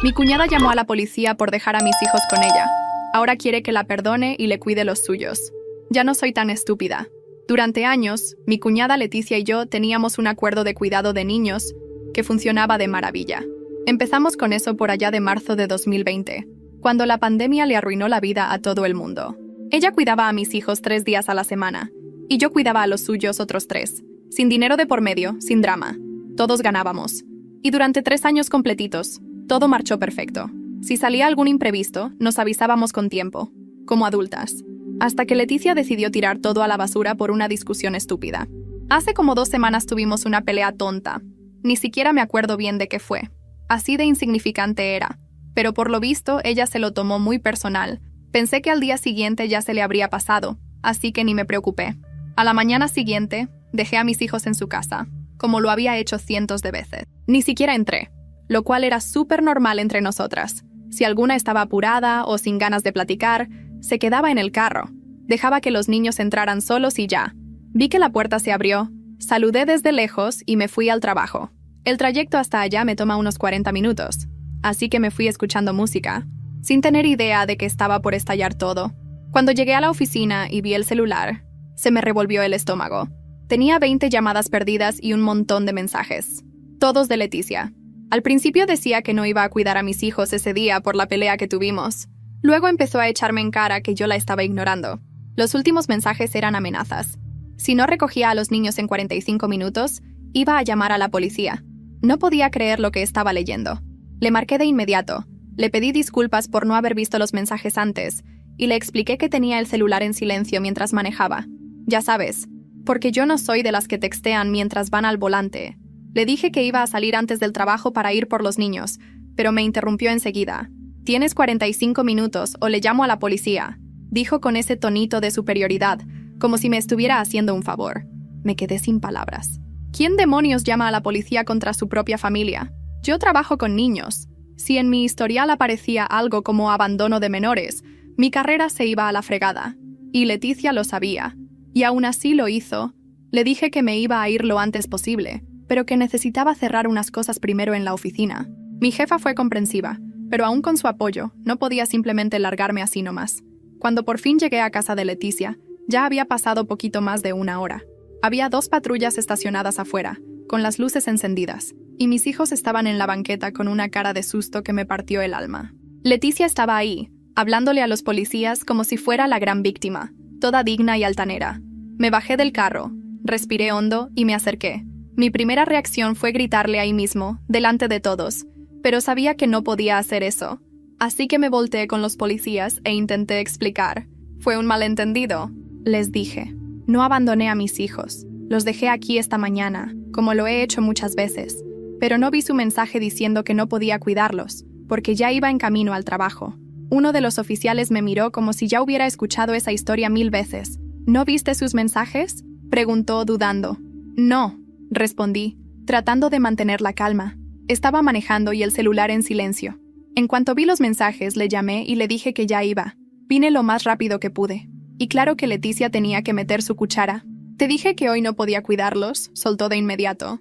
Mi cuñada llamó a la policía por dejar a mis hijos con ella. Ahora quiere que la perdone y le cuide los suyos. Ya no soy tan estúpida. Durante años, mi cuñada Leticia y yo teníamos un acuerdo de cuidado de niños que funcionaba de maravilla. Empezamos con eso por allá de marzo de 2020, cuando la pandemia le arruinó la vida a todo el mundo. Ella cuidaba a mis hijos 3 días a la semana, y yo cuidaba a los suyos otros 3. Sin dinero de por medio, sin drama. Todos ganábamos. Y durante 3 años completitos, todo marchó perfecto. Si salía algún imprevisto, nos avisábamos con tiempo, como adultas. Hasta que Leticia decidió tirar todo a la basura por una discusión estúpida. Hace como 2 semanas tuvimos una pelea tonta. Ni siquiera me acuerdo bien de qué fue. Así de insignificante era. Pero por lo visto, ella se lo tomó muy personal. Pensé que al día siguiente ya se le habría pasado, así que ni me preocupé. A la mañana siguiente, dejé a mis hijos en su casa, como lo había hecho cientos de veces. Ni siquiera entré, lo cual era súper normal entre nosotras. Si alguna estaba apurada o sin ganas de platicar, se quedaba en el carro. Dejaba que los niños entraran solos y ya. Vi que la puerta se abrió, saludé desde lejos y me fui al trabajo. El trayecto hasta allá me toma unos 40 minutos, así que me fui escuchando música, sin tener idea de que estaba por estallar todo. Cuando llegué a la oficina y vi el celular, se me revolvió el estómago. Tenía 20 llamadas perdidas y un montón de mensajes. Todos de Leticia. Al principio decía que no iba a cuidar a mis hijos ese día por la pelea que tuvimos. Luego empezó a echarme en cara que yo la estaba ignorando. Los últimos mensajes eran amenazas. Si no recogía a los niños en 45 minutos, iba a llamar a la policía. No podía creer lo que estaba leyendo. Le marqué de inmediato. Le pedí disculpas por no haber visto los mensajes antes y le expliqué que tenía el celular en silencio mientras manejaba. Ya sabes, porque yo no soy de las que textean mientras van al volante. Le dije que iba a salir antes del trabajo para ir por los niños, pero me interrumpió enseguida. «Tienes 45 minutos o le llamo a la policía», dijo con ese tonito de superioridad, como si me estuviera haciendo un favor. Me quedé sin palabras. ¿Quién demonios llama a la policía contra su propia familia? Yo trabajo con niños. Si en mi historial aparecía algo como abandono de menores, mi carrera se iba a la fregada. Y Leticia lo sabía. Y aún así lo hizo. Le dije que me iba a ir lo antes posible, pero que necesitaba cerrar unas cosas primero en la oficina. Mi jefa fue comprensiva, pero aún con su apoyo, no podía simplemente largarme así nomás. Cuando por fin llegué a casa de Leticia, ya había pasado poquito más de 1 hora. Había 2 patrullas estacionadas afuera, con las luces encendidas, y mis hijos estaban en la banqueta con una cara de susto que me partió el alma. Leticia estaba ahí, hablándole a los policías como si fuera la gran víctima, toda digna y altanera. Me bajé del carro, respiré hondo y me acerqué. Mi primera reacción fue gritarle ahí mismo, delante de todos, pero sabía que no podía hacer eso. Así que me volteé con los policías e intenté explicar. Fue un malentendido, les dije. No abandoné a mis hijos. Los dejé aquí esta mañana, como lo he hecho muchas veces. Pero no vi su mensaje diciendo que no podía cuidarlos, porque ya iba en camino al trabajo. Uno de los oficiales me miró como si ya hubiera escuchado esa historia 1000 veces. ¿No viste sus mensajes?, preguntó dudando. No, respondí, tratando de mantener la calma. Estaba manejando y el celular en silencio. En cuanto vi los mensajes, le llamé y le dije que ya iba. Vine lo más rápido que pude. Y claro que Leticia tenía que meter su cuchara. Te dije que hoy no podía cuidarlos, soltó de inmediato.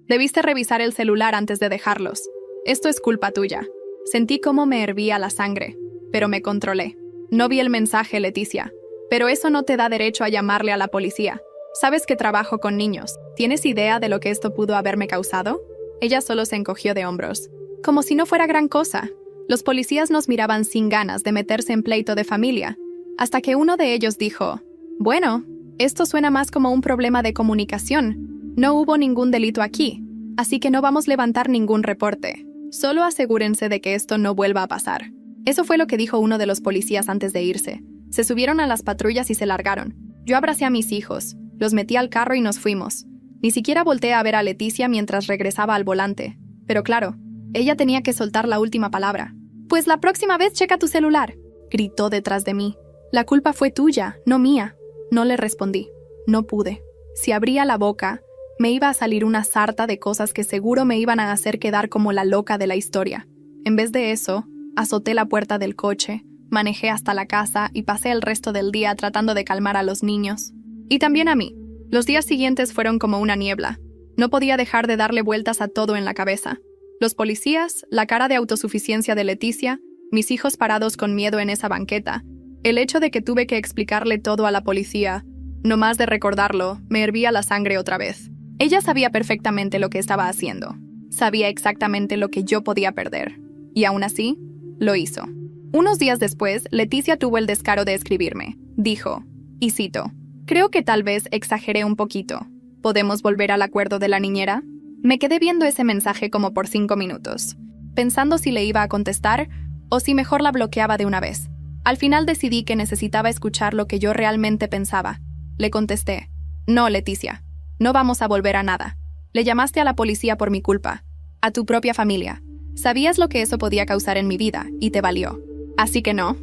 Debiste revisar el celular antes de dejarlos. Esto es culpa tuya. Sentí cómo me hervía la sangre, pero me controlé. No vi el mensaje, Leticia. Pero eso no te da derecho a llamarle a la policía. Sabes que trabajo con niños. ¿Tienes idea de lo que esto pudo haberme causado? Ella solo se encogió de hombros. Como si no fuera gran cosa. Los policías nos miraban sin ganas de meterse en pleito de familia, hasta que uno de ellos dijo, «Bueno, esto suena más como un problema de comunicación. No hubo ningún delito aquí, así que no vamos a levantar ningún reporte. Solo asegúrense de que esto no vuelva a pasar». Eso fue lo que dijo uno de los policías antes de irse. Se subieron a las patrullas y se largaron. Yo abracé a mis hijos, los metí al carro y nos fuimos. Ni siquiera volteé a ver a Leticia mientras regresaba al volante. Pero claro, ella tenía que soltar la última palabra. «Pues la próxima vez checa tu celular», gritó detrás de mí. «La culpa fue tuya, no mía». No le respondí. No pude. Si abría la boca, me iba a salir una sarta de cosas que seguro me iban a hacer quedar como la loca de la historia. En vez de eso, azoté la puerta del coche, manejé hasta la casa y pasé el resto del día tratando de calmar a los niños. Y también a mí. Los días siguientes fueron como una niebla. No podía dejar de darle vueltas a todo en la cabeza. Los policías, la cara de autosuficiencia de Leticia, mis hijos parados con miedo en esa banqueta, el hecho de que tuve que explicarle todo a la policía, no más de recordarlo, me hervía la sangre otra vez. Ella sabía perfectamente lo que estaba haciendo. Sabía exactamente lo que yo podía perder. Y aún así, lo hizo. Unos días después, Leticia tuvo el descaro de escribirme. Dijo, y cito, «Creo que tal vez exageré un poquito. ¿Podemos volver al acuerdo de la niñera?» Me quedé viendo ese mensaje como por 5 minutos, pensando si le iba a contestar o si mejor la bloqueaba de una vez. Al final decidí que necesitaba escuchar lo que yo realmente pensaba. Le contesté, «No, Leticia, no vamos a volver a nada. Le llamaste a la policía por mi culpa, a tu propia familia. Sabías lo que eso podía causar en mi vida y te valió. Así que no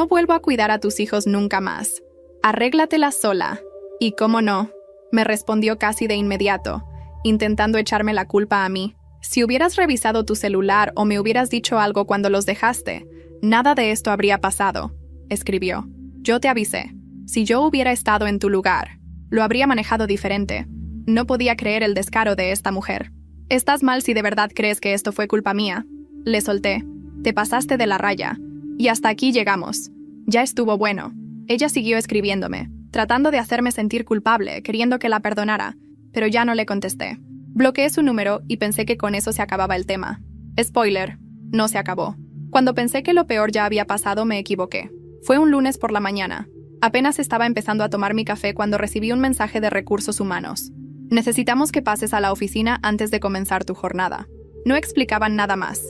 vuelvo a cuidar a tus hijos nunca más. Arréglatela sola». Y cómo no, me respondió casi de inmediato, intentando echarme la culpa a mí. «Si hubieras revisado tu celular o me hubieras dicho algo cuando los dejaste, nada de esto habría pasado», escribió. «Yo te avisé. Si yo hubiera estado en tu lugar, lo habría manejado diferente». No podía creer el descaro de esta mujer. «Estás mal si de verdad crees que esto fue culpa mía». Le solté. «Te pasaste de la raya. Y hasta aquí llegamos. Ya estuvo bueno». Ella siguió escribiéndome, tratando de hacerme sentir culpable, queriendo que la perdonara, pero ya no le contesté. Bloqueé su número y pensé que con eso se acababa el tema. Spoiler, no se acabó. Cuando pensé que lo peor ya había pasado, me equivoqué. Fue un lunes por la mañana. Apenas estaba empezando a tomar mi café cuando recibí un mensaje de Recursos Humanos. «Necesitamos que pases a la oficina antes de comenzar tu jornada». No explicaban nada más.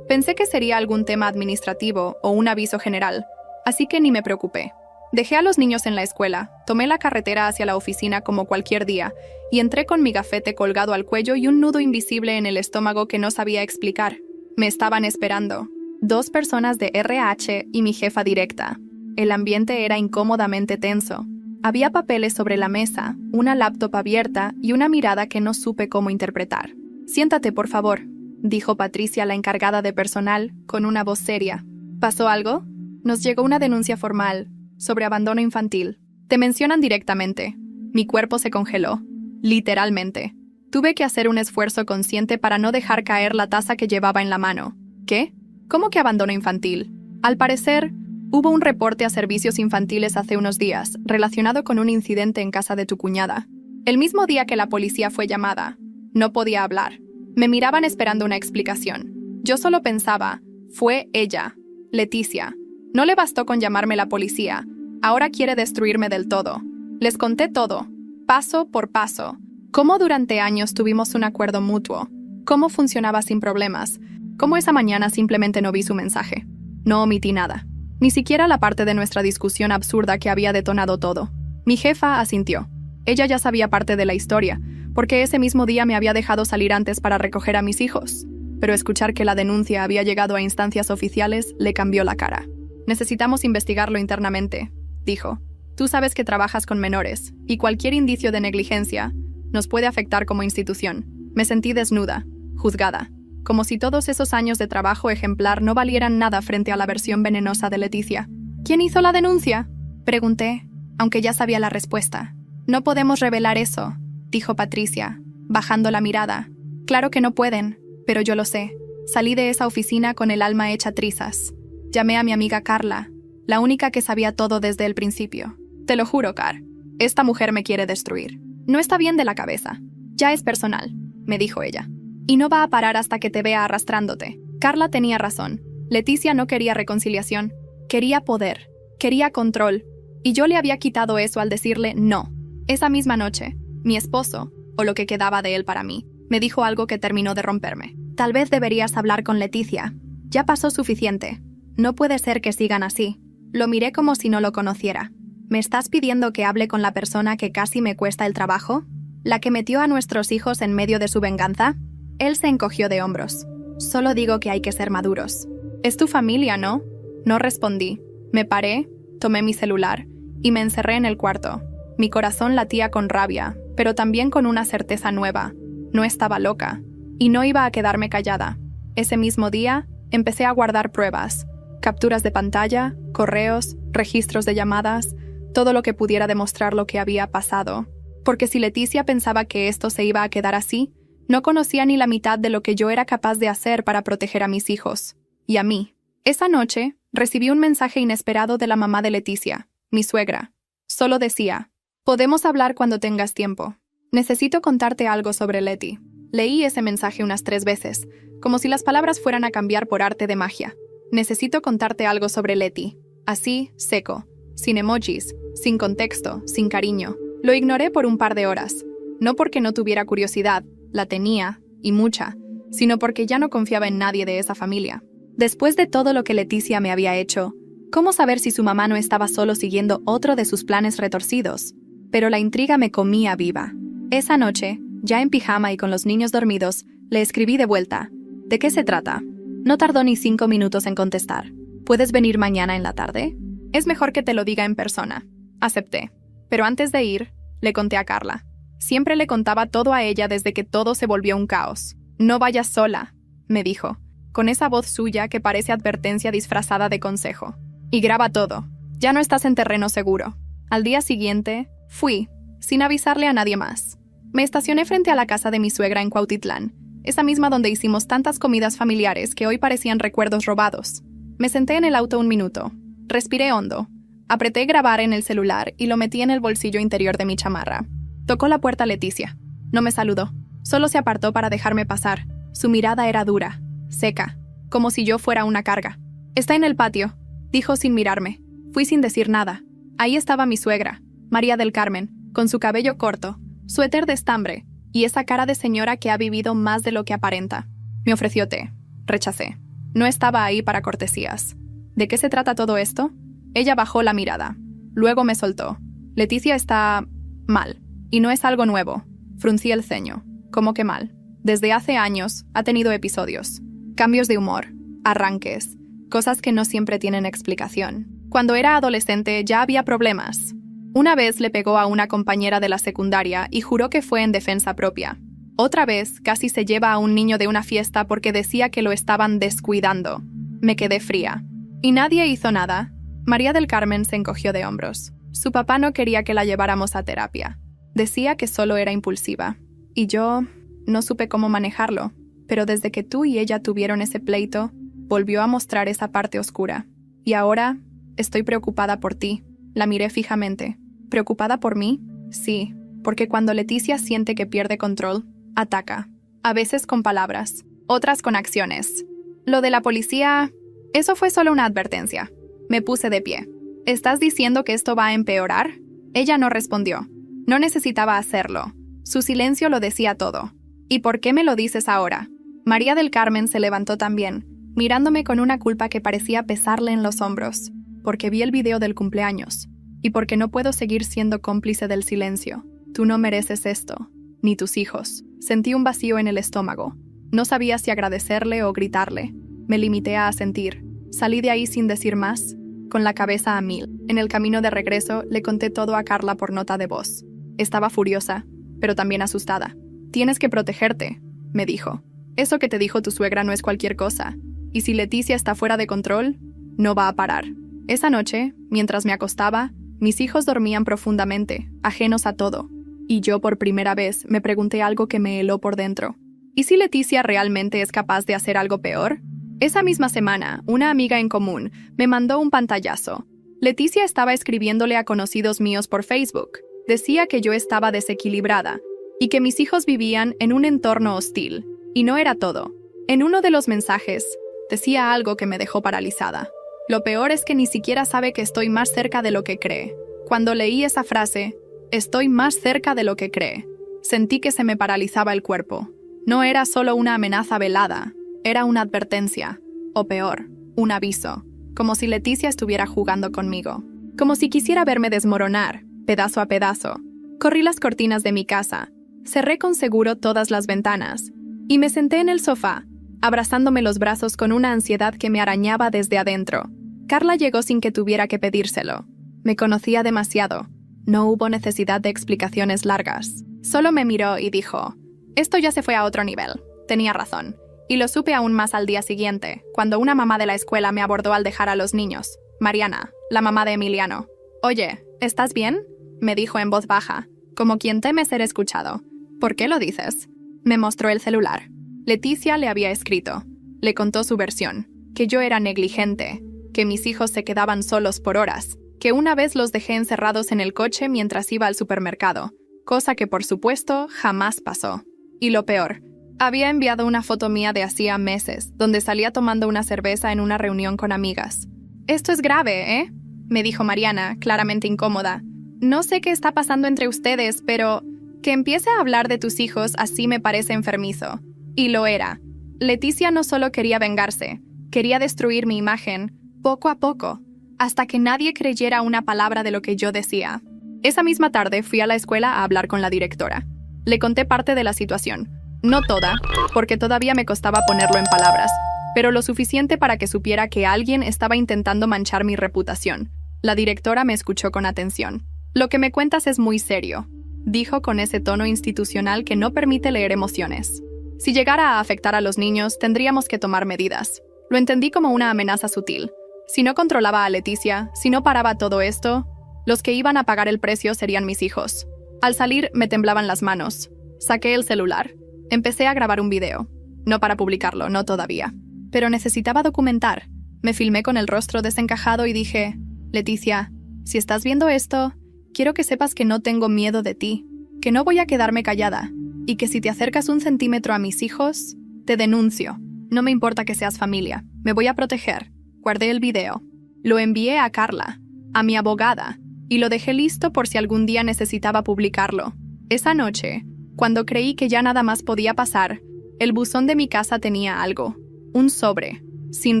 Pensé que sería algún tema administrativo o un aviso general, así que ni me preocupé. Dejé a los niños en la escuela, tomé la carretera hacia la oficina como cualquier día y entré con mi gafete colgado al cuello y un nudo invisible en el estómago que no sabía explicar. Me estaban esperando. 2 personas de RH y mi jefa directa. El ambiente era incómodamente tenso. Había papeles sobre la mesa, una laptop abierta y una mirada que no supe cómo interpretar. «Siéntate, por favor», dijo Patricia, la encargada de personal, con una voz seria. «¿Pasó algo? Nos llegó una denuncia formal sobre abandono infantil. Te mencionan directamente». Mi cuerpo se congeló. Literalmente. Tuve que hacer un esfuerzo consciente para no dejar caer la taza que llevaba en la mano. ¿Qué? ¿Cómo que abandono infantil? Al parecer, hubo un reporte a servicios infantiles hace unos días, relacionado con un incidente en casa de tu cuñada. El mismo día que la policía fue llamada. No podía hablar. Me miraban esperando una explicación. Yo solo pensaba, fue ella, Leticia. No le bastó con llamarme la policía. Ahora quiere destruirme del todo. Les conté todo, paso por paso. Cómo durante años tuvimos un acuerdo mutuo. Cómo funcionaba sin problemas. Cómo esa mañana simplemente no vi su mensaje. No omití nada. Ni siquiera la parte de nuestra discusión absurda que había detonado todo. Mi jefa asintió. Ella ya sabía parte de la historia, porque ese mismo día me había dejado salir antes para recoger a mis hijos. Pero escuchar que la denuncia había llegado a instancias oficiales le cambió la cara. «Necesitamos investigarlo internamente», dijo. «Tú sabes que trabajas con menores, y cualquier indicio de negligencia nos puede afectar como institución». Me sentí desnuda, juzgada, como si todos esos años de trabajo ejemplar no valieran nada frente a la versión venenosa de Leticia. «¿Quién hizo la denuncia?», pregunté, aunque ya sabía la respuesta. «No podemos revelar eso», dijo Patricia, bajando la mirada. «Claro que no pueden, pero yo lo sé. Salí de esa oficina con el alma hecha trizas. Llamé a mi amiga Carla, la única que sabía todo desde el principio. Te lo juro, Car, esta mujer me quiere destruir. No está bien de la cabeza. Ya es personal», me dijo ella. «Y no va a parar hasta que te vea arrastrándote». Carla tenía razón. Leticia no quería reconciliación. Quería poder. Quería control. Y yo le había quitado eso al decirle no. Esa misma noche, mi esposo, o lo que quedaba de él para mí, me dijo algo que terminó de romperme. «Tal vez deberías hablar con Leticia. Ya pasó suficiente. No puede ser que sigan así». Lo miré como si no lo conociera. «¿Me estás pidiendo que hable con la persona que casi me cuesta el trabajo? ¿La que metió a nuestros hijos en medio de su venganza?». Él se encogió de hombros. «Solo digo que hay que ser maduros». «Es tu familia, ¿no?». No respondí. Me paré, tomé mi celular y me encerré en el cuarto. Mi corazón latía con rabia, pero también con una certeza nueva. No estaba loca. Y no iba a quedarme callada. Ese mismo día, empecé a guardar pruebas. Capturas de pantalla, correos, registros de llamadas, todo lo que pudiera demostrar lo que había pasado. Porque si Leticia pensaba que esto se iba a quedar así, No conocía ni la mitad de lo que yo era capaz de hacer para proteger a mis hijos. Y a mí. Esa noche, recibí un mensaje inesperado de la mamá de Leticia, mi suegra. Solo decía: podemos hablar cuando tengas tiempo. Necesito contarte algo sobre Leti. Leí ese mensaje unas 3 veces, como si las palabras fueran a cambiar por arte de magia. Necesito contarte algo sobre Leti. Así, seco, sin emojis, sin contexto, sin cariño. Lo ignoré por un par de horas. No porque no tuviera curiosidad, la tenía, y mucha, sino porque ya no confiaba en nadie de esa familia. Después de todo lo que Leticia me había hecho, ¿cómo saber si su mamá no estaba solo siguiendo otro de sus planes retorcidos? Pero la intriga me comía viva. Esa noche, ya en pijama y con los niños dormidos, le escribí de vuelta. ¿De qué se trata? No tardó ni 5 minutos en contestar. ¿Puedes venir mañana en la tarde? Es mejor que te lo diga en persona. Acepté. Pero antes de ir, le conté a Carla. Siempre le contaba todo a ella desde que todo se volvió un caos. No vayas sola, me dijo, con esa voz suya que parece advertencia disfrazada de consejo. Y graba todo. Ya no estás en terreno seguro. Al día siguiente, fui, sin avisarle a nadie más. Me estacioné frente a la casa de mi suegra en Cuautitlán, esa misma donde hicimos tantas comidas familiares que hoy parecían recuerdos robados. Me senté en el auto un minuto. Respiré hondo. Apreté grabar en el celular y lo metí en el bolsillo interior de mi chamarra. Tocó la puerta Leticia. No me saludó. Solo se apartó para dejarme pasar. Su mirada era dura, seca, como si yo fuera una carga. «Está en el patio», dijo sin mirarme. Fui sin decir nada. Ahí estaba mi suegra, María del Carmen, con su cabello corto, suéter de estambre y esa cara de señora que ha vivido más de lo que aparenta. Me ofreció té. Rechacé. No estaba ahí para cortesías. ¿De qué se trata todo esto? Ella bajó la mirada. Luego me soltó. Leticia está mal. Y no es algo nuevo. Fruncí el ceño. ¿Cómo que mal? Desde hace años ha tenido episodios. Cambios de humor. Arranques. Cosas que no siempre tienen explicación. Cuando era adolescente ya había problemas. Una vez le pegó a una compañera de la secundaria y juró que fue en defensa propia. Otra vez casi se lleva a un niño de una fiesta porque decía que lo estaban descuidando. Me quedé fría. ¿Y nadie hizo nada? María del Carmen se encogió de hombros. Su papá no quería que la lleváramos a terapia. Decía que solo era impulsiva. Y yo no supe cómo manejarlo. Pero desde que tú y ella tuvieron ese pleito, volvió a mostrar esa parte oscura. Y ahora estoy preocupada por ti. La miré fijamente. ¿Preocupada por mí? Sí, porque cuando Leticia siente que pierde control, ataca. A veces con palabras, otras con acciones. Lo de la policía, eso fue solo una advertencia. Me puse de pie. ¿Estás diciendo que esto va a empeorar? Ella no respondió. No necesitaba hacerlo. Su silencio lo decía todo. ¿Y por qué me lo dices ahora? María del Carmen se levantó también, mirándome con una culpa que parecía pesarle en los hombros, porque vi el video del cumpleaños, y porque no puedo seguir siendo cómplice del silencio. Tú no mereces esto, ni tus hijos. Sentí un vacío en el estómago. No sabía si agradecerle o gritarle. Me limité a asentir. Salí de ahí sin decir más, con la cabeza a 1000. En el camino de regreso le conté todo a Carla por nota de voz. Estaba furiosa, pero también asustada. «Tienes que protegerte», me dijo. «Eso que te dijo tu suegra no es cualquier cosa. Y si Leticia está fuera de control, no va a parar». Esa noche, mientras me acostaba, mis hijos dormían profundamente, ajenos a todo. Y yo por primera vez me pregunté algo que me heló por dentro. ¿Y si Leticia realmente es capaz de hacer algo peor? Esa misma semana, una amiga en común me mandó un pantallazo. Leticia estaba escribiéndole a conocidos míos por Facebook. Decía que yo estaba desequilibrada y que mis hijos vivían en un entorno hostil. Y no era todo. En uno de los mensajes, decía algo que me dejó paralizada. Lo peor es que ni siquiera sabe que estoy más cerca de lo que cree. Cuando leí esa frase, estoy más cerca de lo que cree, sentí que se me paralizaba el cuerpo. No era solo una amenaza velada, era una advertencia, o peor, un aviso, como si Leticia estuviera jugando conmigo, como si quisiera verme desmoronar, pedazo a pedazo. Corrí las cortinas de mi casa, cerré con seguro todas las ventanas, y me senté en el sofá, abrazándome los brazos con una ansiedad que me arañaba desde adentro. Carla llegó sin que tuviera que pedírselo. Me conocía demasiado. No hubo necesidad de explicaciones largas. Solo me miró y dijo, «Esto ya se fue a otro nivel». Tenía razón. Y lo supe aún más al día siguiente, cuando una mamá de la escuela me abordó al dejar a los niños. Mariana, la mamá de Emiliano. «Oye, ¿estás bien?», me dijo en voz baja, como quien teme ser escuchado. «¿Por qué lo dices?». Me mostró el celular. Leticia le había escrito. Le contó su versión, que yo era negligente, que mis hijos se quedaban solos por horas, que una vez los dejé encerrados en el coche mientras iba al supermercado, cosa que por supuesto jamás pasó. Y lo peor, había enviado una foto mía de hacía meses, donde salía tomando una cerveza en una reunión con amigas. «Esto es grave, ¿eh?», me dijo Mariana, claramente incómoda. «No sé qué está pasando entre ustedes, pero que empiece a hablar de tus hijos así me parece enfermizo». Y lo era. Leticia no solo quería vengarse, quería destruir mi imagen, poco a poco, hasta que nadie creyera una palabra de lo que yo decía. Esa misma tarde fui a la escuela a hablar con la directora. Le conté parte de la situación. No toda, porque todavía me costaba ponerlo en palabras, pero lo suficiente para que supiera que alguien estaba intentando manchar mi reputación. La directora me escuchó con atención. «Lo que me cuentas es muy serio», dijo con ese tono institucional que no permite leer emociones. «Si llegara a afectar a los niños, tendríamos que tomar medidas». Lo entendí como una amenaza sutil. Si no controlaba a Leticia, si no paraba todo esto, los que iban a pagar el precio serían mis hijos. Al salir, me temblaban las manos. Saqué el celular. Empecé a grabar un video. No para publicarlo, no todavía. Pero necesitaba documentar. Me filmé con el rostro desencajado y dije, «Leticia, si estás viendo esto, quiero que sepas que no tengo miedo de ti, que no voy a quedarme callada, y que si te acercas 1 centímetro a mis hijos, te denuncio. No me importa que seas familia, me voy a proteger». Guardé el video. Lo envié a Carla, a mi abogada, y lo dejé listo por si algún día necesitaba publicarlo. Esa noche, cuando creí que ya nada más podía pasar, el buzón de mi casa tenía algo. Un sobre, sin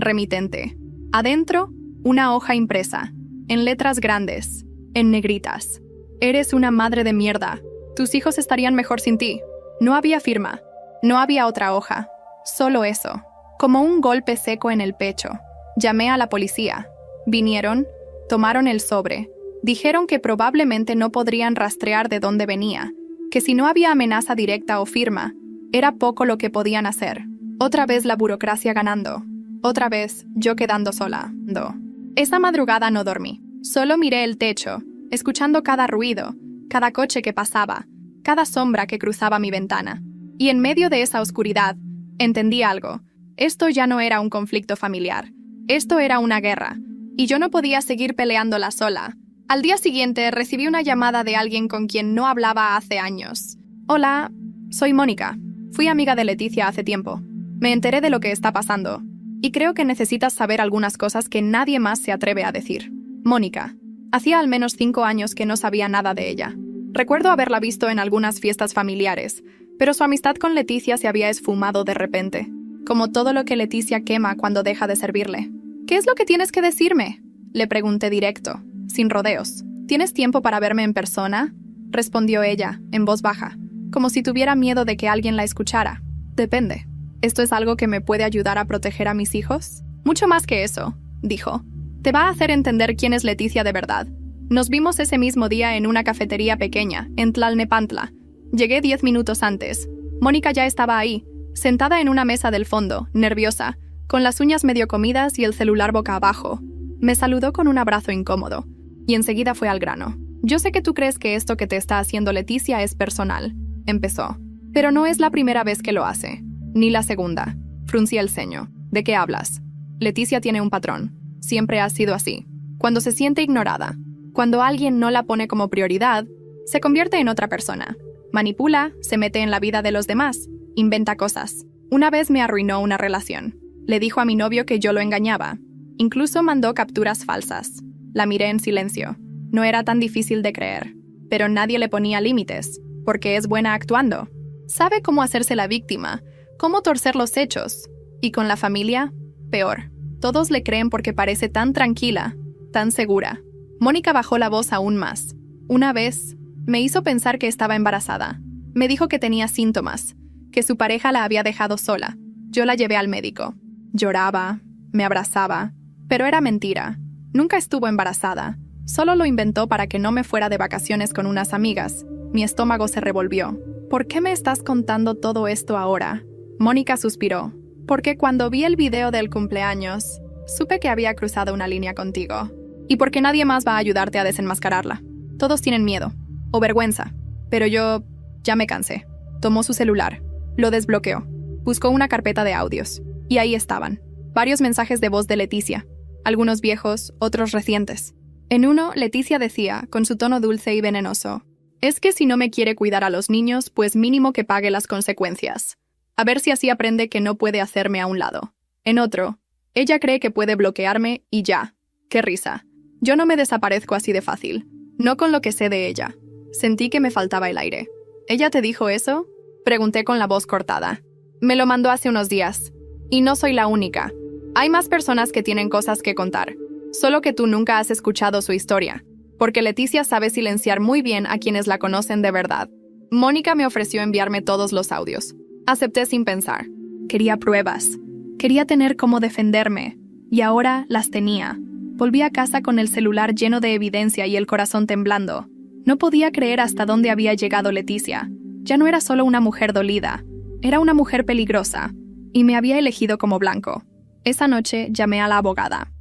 remitente. Adentro, una hoja impresa, en letras grandes, en negritas. «Eres una madre de mierda. Tus hijos estarían mejor sin ti». No había firma. No había otra hoja. Solo eso. Como un golpe seco en el pecho. Llamé a la policía. Vinieron, tomaron el sobre. Dijeron que probablemente no podrían rastrear de dónde venía, que si no había amenaza directa o firma, era poco lo que podían hacer. Otra vez la burocracia ganando. Otra vez yo quedando sola. Esa madrugada no dormí. Solo miré el techo, escuchando cada ruido, cada coche que pasaba, cada sombra que cruzaba mi ventana. Y en medio de esa oscuridad, entendí algo. Esto ya no era un conflicto familiar. Esto era una guerra. Y yo no podía seguir peleándola sola. Al día siguiente recibí una llamada de alguien con quien no hablaba hace años. «Hola, soy Mónica. Fui amiga de Leticia hace tiempo. Me enteré de lo que está pasando. Y creo que necesitas saber algunas cosas que nadie más se atreve a decir». Mónica. Hacía al menos 5 años que no sabía nada de ella. Recuerdo haberla visto en algunas fiestas familiares, pero su amistad con Leticia se había esfumado de repente, como todo lo que Leticia quema cuando deja de servirle. «¿Qué es lo que tienes que decirme?», le pregunté directo, sin rodeos. «¿Tienes tiempo para verme en persona?», respondió ella, en voz baja, como si tuviera miedo de que alguien la escuchara. «Depende. ¿Esto es algo que me puede ayudar a proteger a mis hijos?». «Mucho más que eso», dijo. «Te va a hacer entender quién es Leticia de verdad. Nos vimos ese mismo día en una cafetería pequeña, en Tlalnepantla. Llegué 10 minutos antes. Mónica ya estaba ahí, sentada en una mesa del fondo, nerviosa, con las uñas medio comidas y el celular boca abajo. Me saludó con un abrazo incómodo, y enseguida fue al grano. «Yo sé que tú crees que esto que te está haciendo Leticia es personal», empezó. «Pero no es la primera vez que lo hace. Ni la segunda». Fruncí el ceño. «¿De qué hablas?». «Leticia tiene un patrón. Siempre ha sido así. Cuando se siente ignorada, cuando alguien no la pone como prioridad, se convierte en otra persona. Manipula, se mete en la vida de los demás, inventa cosas. Una vez me arruinó una relación. Le dijo a mi novio que yo lo engañaba. Incluso mandó capturas falsas. La miré en silencio. No era tan difícil de creer. Pero nadie le ponía límites, porque es buena actuando. Sabe cómo hacerse la víctima, cómo torcer los hechos. Y con la familia, peor. Todos le creen porque parece tan tranquila, tan segura». Mónica bajó la voz aún más. Una vez, me hizo pensar que estaba embarazada. Me dijo que tenía síntomas, que su pareja la había dejado sola. Yo la llevé al médico. Lloraba, me abrazaba, pero era mentira. Nunca estuvo embarazada. Solo lo inventó para que no me fuera de vacaciones con unas amigas. Mi estómago se revolvió. «¿Por qué me estás contando todo esto ahora?». Mónica suspiró. «Porque cuando vi el video del cumpleaños, supe que había cruzado una línea contigo. Y porque nadie más va a ayudarte a desenmascararla. Todos tienen miedo, o vergüenza. Pero yo ya me cansé». Tomó su celular. Lo desbloqueó. Buscó una carpeta de audios. Y ahí estaban. Varios mensajes de voz de Leticia. Algunos viejos, otros recientes. En uno, Leticia decía, con su tono dulce y venenoso: «Es que si no me quiere cuidar a los niños, pues mínimo que pague las consecuencias. A ver si así aprende que no puede hacerme a un lado». En otro, «Ella cree que puede bloquearme y ya». ¡Qué risa! Yo no me desaparezco así de fácil. No con lo que sé de ella. Sentí que me faltaba el aire. ¿Ella te dijo eso?, pregunté con la voz cortada. Me lo mandó hace unos días. Y no soy la única. Hay más personas que tienen cosas que contar. Solo que tú nunca has escuchado su historia. Porque Leticia sabe silenciar muy bien a quienes la conocen de verdad. Mónica me ofreció enviarme todos los audios. Acepté sin pensar. Quería pruebas. Quería tener cómo defenderme. Y ahora las tenía. Volví a casa con el celular lleno de evidencia y el corazón temblando. No podía creer hasta dónde había llegado Leticia. Ya no era solo una mujer dolida. Era una mujer peligrosa. Y me había elegido como blanco. Esa noche llamé a la abogada.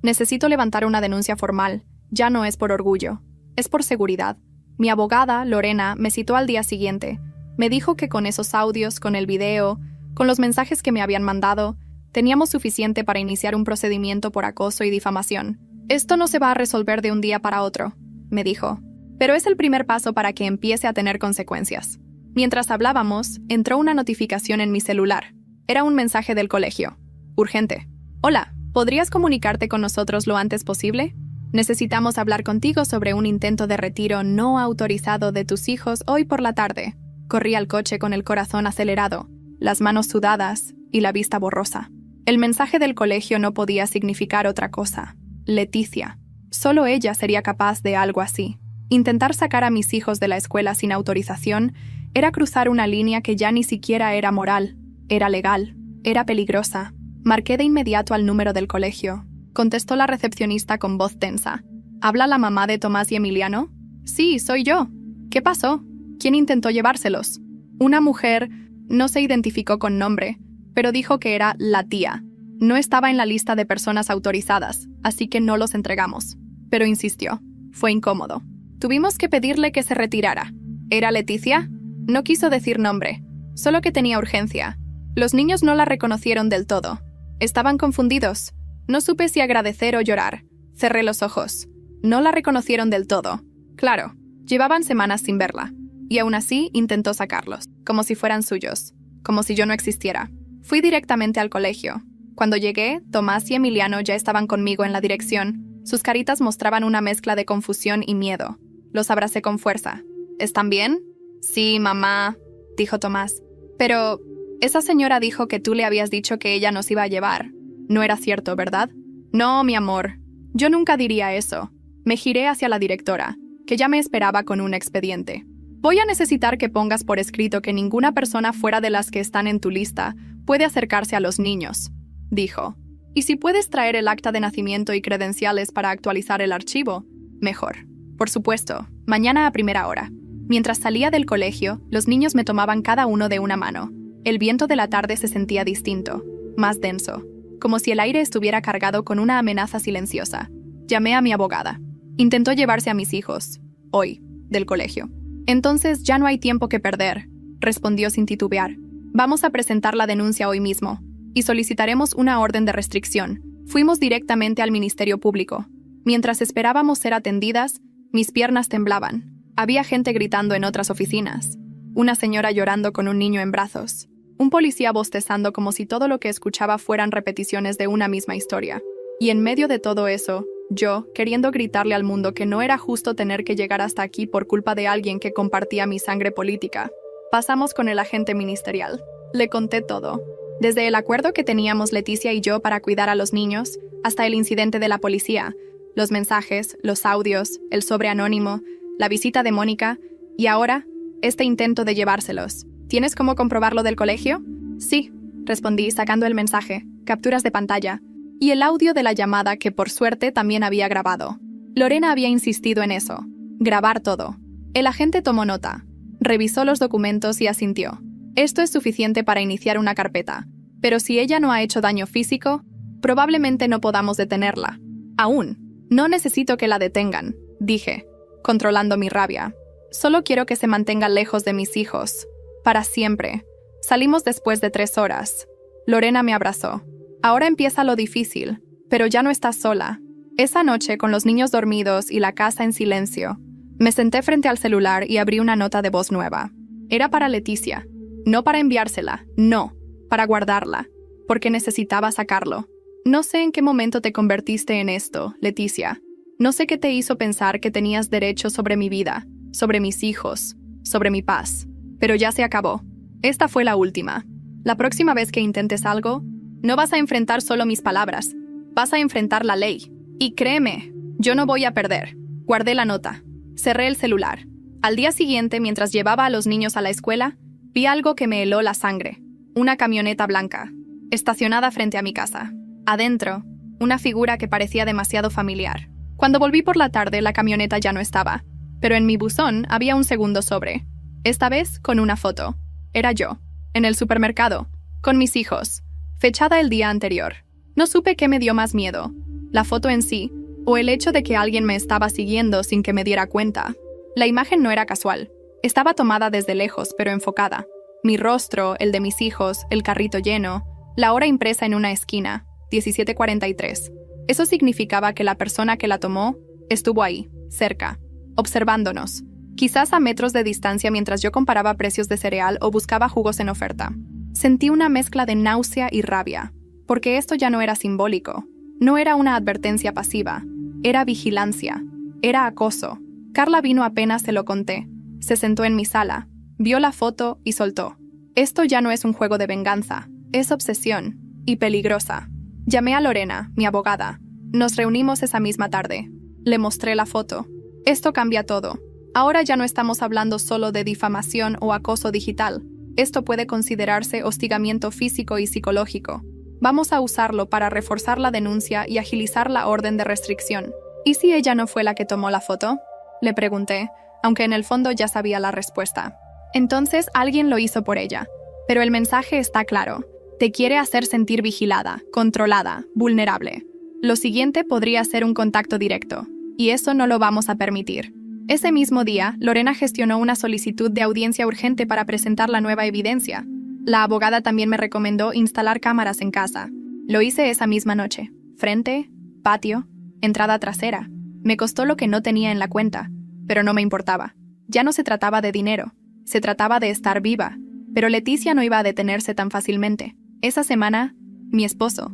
Necesito levantar una denuncia formal. Ya no es por orgullo. Es por seguridad. Mi abogada, Lorena, me citó al día siguiente. Me dijo que con esos audios, con el video, con los mensajes que me habían mandado, teníamos suficiente para iniciar un procedimiento por acoso y difamación. Esto no se va a resolver de un día para otro, me dijo. Pero es el primer paso para que empiece a tener consecuencias. Mientras hablábamos, entró una notificación en mi celular. Era un mensaje del colegio. Urgente. Hola, ¿podrías comunicarte con nosotros lo antes posible? Necesitamos hablar contigo sobre un intento de retiro no autorizado de tus hijos hoy por la tarde. Corrí al coche con el corazón acelerado, las manos sudadas y la vista borrosa. El mensaje del colegio no podía significar otra cosa. Leticia. Solo ella sería capaz de algo así. Intentar sacar a mis hijos de la escuela sin autorización era cruzar una línea que ya ni siquiera era moral. Era legal. Era peligrosa. Marqué de inmediato al número del colegio. Contestó la recepcionista con voz tensa. ¿Habla la mamá de Tomás y Emiliano? Sí, soy yo. ¿Qué pasó? ¿Quién intentó llevárselos? Una mujer, no se identificó con nombre, pero dijo que era la tía. No estaba en la lista de personas autorizadas, así que no los entregamos. Pero insistió. Fue incómodo. Tuvimos que pedirle que se retirara. ¿Era Leticia? No quiso decir nombre, solo que tenía urgencia. Los niños no la reconocieron del todo. Estaban confundidos. No supe si agradecer o llorar. Cerré los ojos. No la reconocieron del todo. Claro, llevaban semanas sin verla. Y aún así intentó sacarlos, como si fueran suyos, como si yo no existiera. Fui directamente al colegio. Cuando llegué, Tomás y Emiliano ya estaban conmigo en la dirección. Sus caritas mostraban una mezcla de confusión y miedo. Los abracé con fuerza. ¿Están bien? Sí, mamá, dijo Tomás. Pero esa señora dijo que tú le habías dicho que ella nos iba a llevar. No era cierto, ¿verdad? No, mi amor. Yo nunca diría eso. Me giré hacia la directora, que ya me esperaba con un expediente. Voy a necesitar que pongas por escrito que ninguna persona fuera de las que están en tu lista puede acercarse a los niños, dijo. Y si puedes traer el acta de nacimiento y credenciales para actualizar el archivo, mejor. Por supuesto, mañana a primera hora. Mientras salía del colegio, los niños me tomaban cada uno de una mano. El viento de la tarde se sentía distinto, más denso, como si el aire estuviera cargado con una amenaza silenciosa. Llamé a mi abogada. Intentó llevarse a mis hijos, hoy, del colegio. Entonces ya no hay tiempo que perder, respondió sin titubear. Vamos a presentar la denuncia hoy mismo y solicitaremos una orden de restricción. Fuimos directamente al Ministerio Público. Mientras esperábamos ser atendidas, mis piernas temblaban. Había gente gritando en otras oficinas. Una señora llorando con un niño en brazos. Un policía bostezando como si todo lo que escuchaba fueran repeticiones de una misma historia. Y en medio de todo eso, yo, queriendo gritarle al mundo que no era justo tener que llegar hasta aquí por culpa de alguien que compartía mi sangre política. Pasamos con el agente ministerial. Le conté todo. Desde el acuerdo que teníamos Leticia y yo para cuidar a los niños, hasta el incidente de la policía, los mensajes, los audios, el sobre anónimo, la visita de Mónica, y ahora, este intento de llevárselos. ¿Tienes cómo comprobarlo del colegio? Sí, respondí sacando el mensaje, capturas de pantalla, y el audio de la llamada que por suerte también había grabado. Lorena había insistido en eso, grabar todo. El agente tomó nota, revisó los documentos y asintió. Esto es suficiente para iniciar una carpeta, pero si ella no ha hecho daño físico, probablemente no podamos detenerla. Aún, no necesito que la detengan, dije, controlando mi rabia. Solo quiero que se mantenga lejos de mis hijos. Para siempre. Salimos después de 3 horas. Lorena me abrazó. Ahora empieza lo difícil, pero ya no estás sola. Esa noche, con los niños dormidos y la casa en silencio, me senté frente al celular y abrí una nota de voz nueva. Era para Leticia. No para enviársela, no, para guardarla, porque necesitaba sacarlo. No sé en qué momento te convertiste en esto, Leticia. No sé qué te hizo pensar que tenías derecho sobre mi vida, sobre mis hijos, sobre mi paz. Pero ya se acabó. Esta fue la última. La próxima vez que intentes algo, no vas a enfrentar solo mis palabras, vas a enfrentar la ley. Y créeme, yo no voy a perder. Guardé la nota. Cerré el celular. Al día siguiente, mientras llevaba a los niños a la escuela, vi algo que me heló la sangre. Una camioneta blanca, estacionada frente a mi casa. Adentro, una figura que parecía demasiado familiar. Cuando volví por la tarde, la camioneta ya no estaba, pero en mi buzón había un segundo sobre. Esta vez con una foto. Era yo, en el supermercado, con mis hijos, fechada el día anterior. No supe qué me dio más miedo, la foto en sí, o el hecho de que alguien me estaba siguiendo sin que me diera cuenta. La imagen no era casual. Estaba tomada desde lejos, pero enfocada. Mi rostro, el de mis hijos, el carrito lleno, la hora impresa en una esquina, 17:43. Eso significaba que la persona que la tomó estuvo ahí, cerca, observándonos, quizás a metros de distancia mientras yo comparaba precios de cereal o buscaba jugos en oferta. Sentí una mezcla de náusea y rabia, porque esto ya no era simbólico. No era una advertencia pasiva, era vigilancia, era acoso. Carla vino apenas se lo conté. Se sentó en mi sala, vio la foto y soltó. Esto ya no es un juego de venganza, es obsesión, y peligrosa. Llamé a Lorena, mi abogada. Nos reunimos esa misma tarde. Le mostré la foto. Esto cambia todo. Ahora ya no estamos hablando solo de difamación o acoso digital. Esto puede considerarse hostigamiento físico y psicológico. Vamos a usarlo para reforzar la denuncia y agilizar la orden de restricción. ¿Y si ella no fue la que tomó la foto? Le pregunté, aunque en el fondo ya sabía la respuesta. Entonces alguien lo hizo por ella. Pero el mensaje está claro. Te quiere hacer sentir vigilada, controlada, vulnerable. Lo siguiente podría ser un contacto directo, y eso no lo vamos a permitir. Ese mismo día, Lorena gestionó una solicitud de audiencia urgente para presentar la nueva evidencia. La abogada también me recomendó instalar cámaras en casa. Lo hice esa misma noche. Frente, patio, entrada trasera. Me costó lo que no tenía en la cuenta, pero no me importaba. Ya no se trataba de dinero, se trataba de estar viva. Pero Leticia no iba a detenerse tan fácilmente. Esa semana, mi esposo,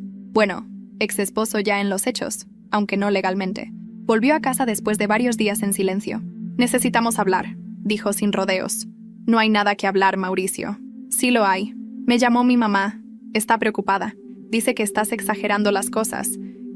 ex esposo ya en los hechos, aunque no legalmente, volvió a casa después de varios días en silencio. Necesitamos hablar, dijo sin rodeos. No hay nada que hablar, Mauricio. Sí lo hay. Me llamó mi mamá. Está preocupada. Dice que estás exagerando las cosas,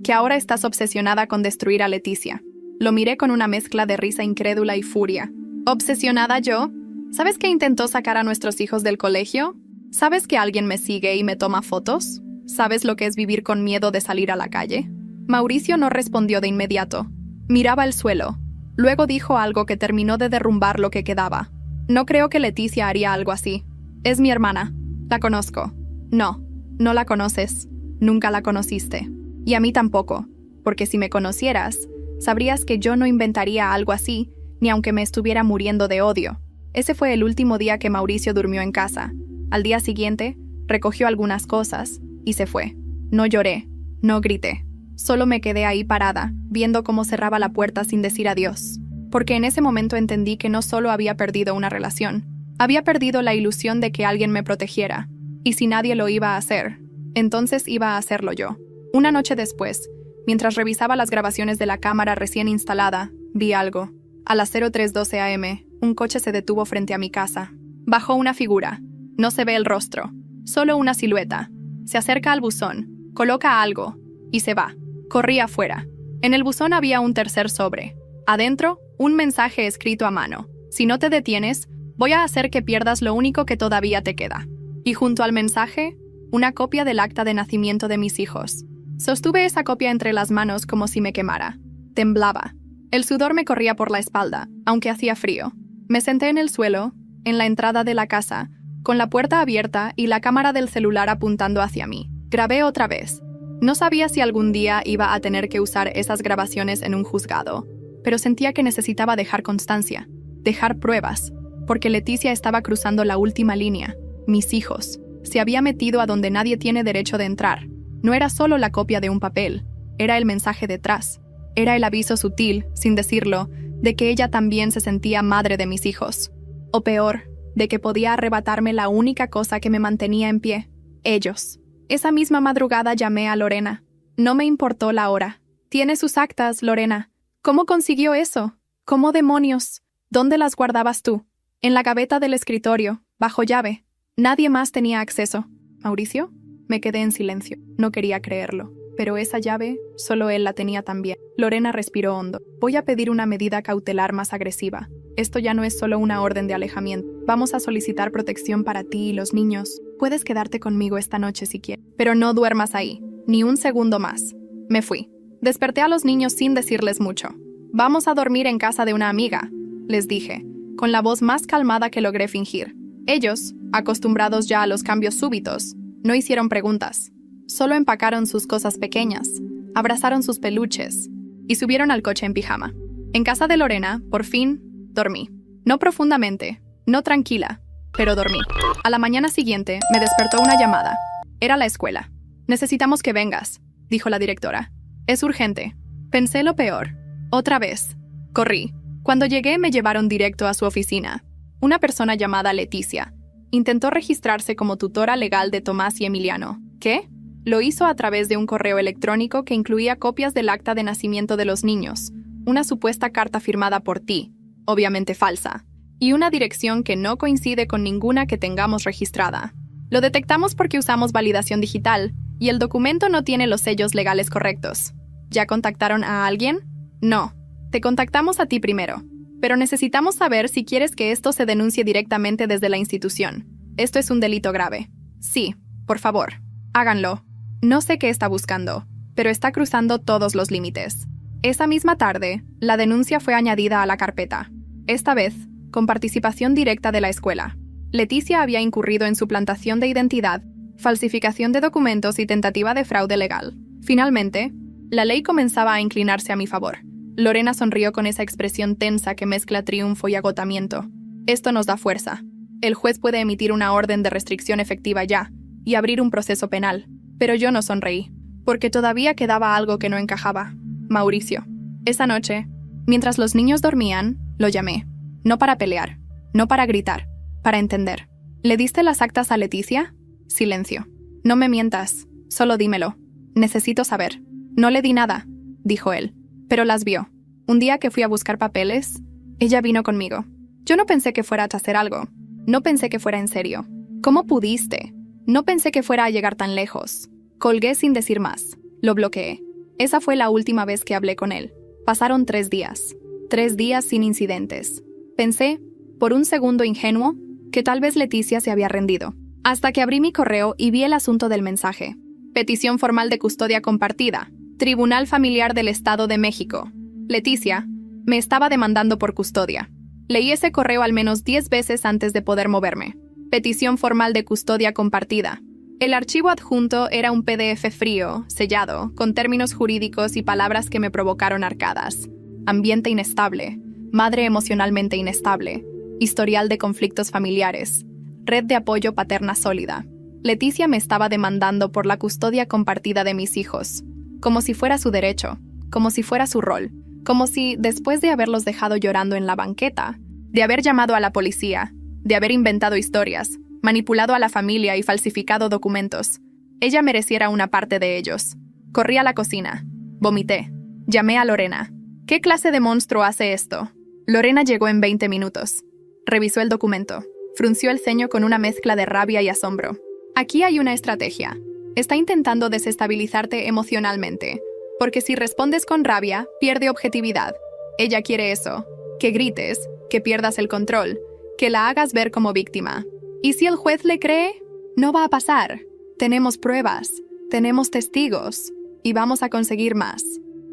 que ahora estás obsesionada con destruir a Leticia. Lo miré con una mezcla de risa incrédula y furia. ¿Obsesionada yo? ¿Sabes que intentó sacar a nuestros hijos del colegio? ¿Sabes que alguien me sigue y me toma fotos? ¿Sabes lo que es vivir con miedo de salir a la calle? Mauricio no respondió de inmediato. Miraba el suelo. Luego dijo algo que terminó de derrumbar lo que quedaba. No creo que Leticia haría algo así. Es mi hermana. La conozco. No, no la conoces. Nunca la conociste. Y a mí tampoco. Porque si me conocieras, sabrías que yo no inventaría algo así, ni aunque me estuviera muriendo de odio. Ese fue el último día que Mauricio durmió en casa. Al día siguiente, recogió algunas cosas y se fue. No lloré, no grité. Solo me quedé ahí parada, viendo cómo cerraba la puerta sin decir adiós. Porque en ese momento entendí que no solo había perdido una relación, había perdido la ilusión de que alguien me protegiera. Y si nadie lo iba a hacer, entonces iba a hacerlo yo. Una noche después, mientras revisaba las grabaciones de la cámara recién instalada, vi algo. A las 03:12 am, un coche se detuvo frente a mi casa. Bajó una figura. No se ve el rostro, solo una silueta. Se acerca al buzón, coloca algo y se va. Corrí afuera. En el buzón había un tercer sobre. Adentro, un mensaje escrito a mano. Si no te detienes, voy a hacer que pierdas lo único que todavía te queda. Y junto al mensaje, una copia del acta de nacimiento de mis hijos. Sostuve esa copia entre las manos como si me quemara. Temblaba. El sudor me corría por la espalda, aunque hacía frío. Me senté en el suelo, en la entrada de la casa, con la puerta abierta y la cámara del celular apuntando hacia mí. Grabé otra vez. No sabía si algún día iba a tener que usar esas grabaciones en un juzgado, pero sentía que necesitaba dejar constancia, dejar pruebas, porque Leticia estaba cruzando la última línea. mis hijos. Se había metido a donde nadie tiene derecho de entrar. No era solo la copia de un papel, era el mensaje detrás. Era el aviso sutil, sin decirlo, de que ella también se sentía madre de mis hijos. O peor, de que podía arrebatarme la única cosa que me mantenía en pie. Ellos. Esa misma madrugada llamé a Lorena. No me importó la hora. Tiene sus actas, Lorena. ¿Cómo consiguió eso? ¿Cómo demonios? ¿Dónde las guardabas tú? En la gaveta del escritorio, bajo llave. Nadie más tenía acceso. ¿Mauricio? Me quedé en silencio. No quería creerlo. Pero esa llave, solo él la tenía también. Lorena respiró hondo. Voy a pedir una medida cautelar más agresiva. Esto ya no es solo una orden de alejamiento. Vamos a solicitar protección para ti y los niños. Puedes quedarte conmigo esta noche si quieres. Pero no duermas ahí. Ni un segundo más. Me fui. Desperté a los niños sin decirles mucho. Vamos a dormir en casa de una amiga, les dije, con la voz más calmada que logré fingir. Ellos, acostumbrados ya a los cambios súbitos, no hicieron preguntas. Solo empacaron sus cosas pequeñas, abrazaron sus peluches y subieron al coche en pijama. En casa de Lorena, por fin, dormí. No profundamente, no tranquila, pero dormí. A la mañana siguiente, me despertó una llamada. Era la escuela. Necesitamos que vengas, dijo la directora. Es urgente. Pensé lo peor. Otra vez. Corrí. Cuando llegué, me llevaron directo a su oficina. Una persona llamada Leticia intentó registrarse como tutora legal de Tomás y Emiliano. ¿Qué? Lo hizo a través de un correo electrónico que incluía copias del acta de nacimiento de los niños, una supuesta carta firmada por ti, obviamente falsa, y una dirección que no coincide con ninguna que tengamos registrada. Lo detectamos porque usamos validación digital, y el documento no tiene los sellos legales correctos. ¿Ya contactaron a alguien? No. Te contactamos a ti primero. Pero necesitamos saber si quieres que esto se denuncie directamente desde la institución. Esto es un delito grave. Sí, por favor, háganlo. No sé qué está buscando, pero está cruzando todos los límites. Esa misma tarde, la denuncia fue añadida a la carpeta. Esta vez, con participación directa de la escuela. Leticia había incurrido en suplantación de identidad, falsificación de documentos y tentativa de fraude legal. Finalmente, la ley comenzaba a inclinarse a mi favor. Lorena sonrió con esa expresión tensa que mezcla triunfo y agotamiento. Esto nos da fuerza. El juez puede emitir una orden de restricción efectiva ya y abrir un proceso penal. Pero yo no sonreí, porque todavía quedaba algo que no encajaba. Mauricio. Esa noche, mientras los niños dormían, lo llamé. No para pelear, no para gritar, para entender. ¿Le diste las actas a Leticia? Silencio. No me mientas, solo dímelo. Necesito saber. No le di nada, dijo él, pero las vio. Un día que fui a buscar papeles, ella vino conmigo. Yo no pensé que fuera a hacer algo. No pensé que fuera en serio. ¿Cómo pudiste? No pensé que fuera a llegar tan lejos. Colgué sin decir más. Lo bloqueé. Esa fue la última vez que hablé con él. Pasaron 3 días. 3 días sin incidentes. Pensé, por un segundo ingenuo, que tal vez Leticia se había rendido. Hasta que abrí mi correo y vi el asunto del mensaje. Petición formal de custodia compartida. Tribunal Familiar del Estado de México. Leticia me estaba demandando por custodia. Leí ese correo al menos 10 veces antes de poder moverme. Petición formal de custodia compartida. El archivo adjunto era un PDF frío, sellado, con términos jurídicos y palabras que me provocaron arcadas. Ambiente inestable, madre emocionalmente inestable, historial de conflictos familiares, red de apoyo paterna sólida. Leticia me estaba demandando por la custodia compartida de mis hijos, como si fuera su derecho, como si fuera su rol, como si, después de haberlos dejado llorando en la banqueta, de haber llamado a la policía, de haber inventado historias, manipulado a la familia y falsificado documentos, ella mereciera una parte de ellos. Corrí a la cocina. Vomité. Llamé a Lorena. ¿Qué clase de monstruo hace esto? Lorena llegó en 20 minutos. Revisó el documento. Frunció el ceño con una mezcla de rabia y asombro. Aquí hay una estrategia. Está intentando desestabilizarte emocionalmente, porque si respondes con rabia, pierde objetividad. Ella quiere eso. Que grites, que pierdas el control, que la hagas ver como víctima. ¿Y si el juez le cree? No va a pasar. Tenemos pruebas, tenemos testigos, y vamos a conseguir más.